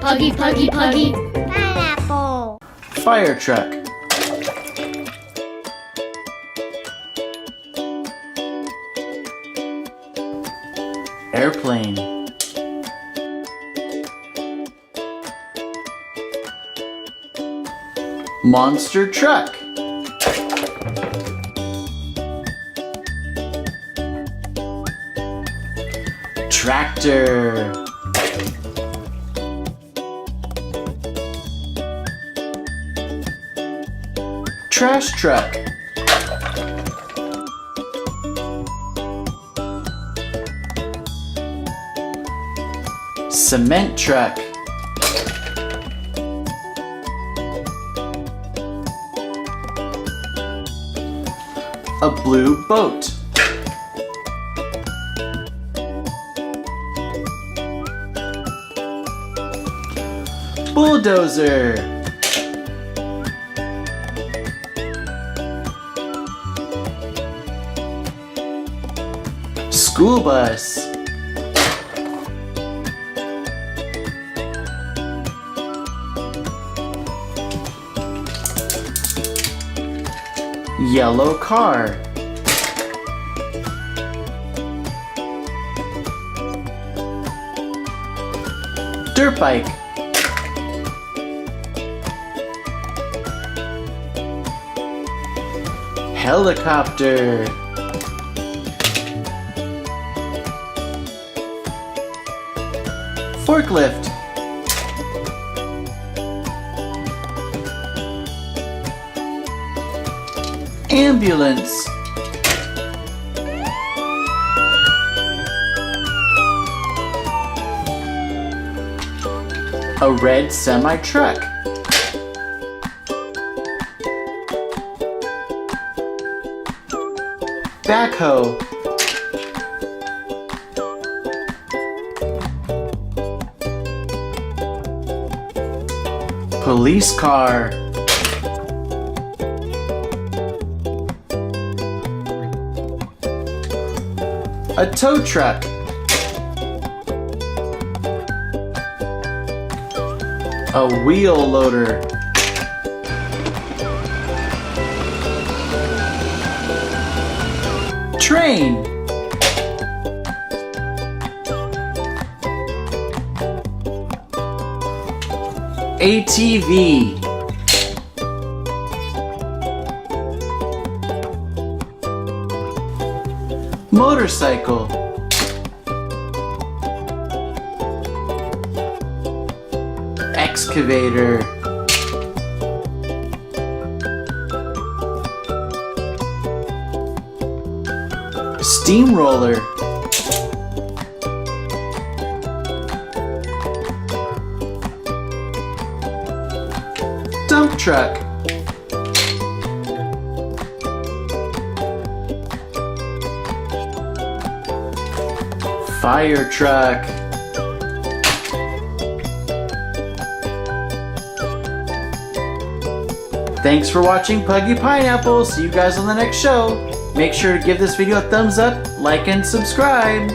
Puggy Pineapple. Fire truck. Airplane. Monster truck. Tractor. Trash truck. Cement truck. A blue boat. Bulldozer. School bus. Yellow car. Dirt bike. Helicopter. Forklift. Ambulance. A red semi-truck. Backhoe. Police car. A tow truck. A wheel loader. Train. ATV. Motorcycle. Excavator. Steamroller. Dump truck. Fire truck. Thanks for watching Puggy Pineapple. See you guys on the next show. Make sure to give this video a thumbs up, like, and subscribe.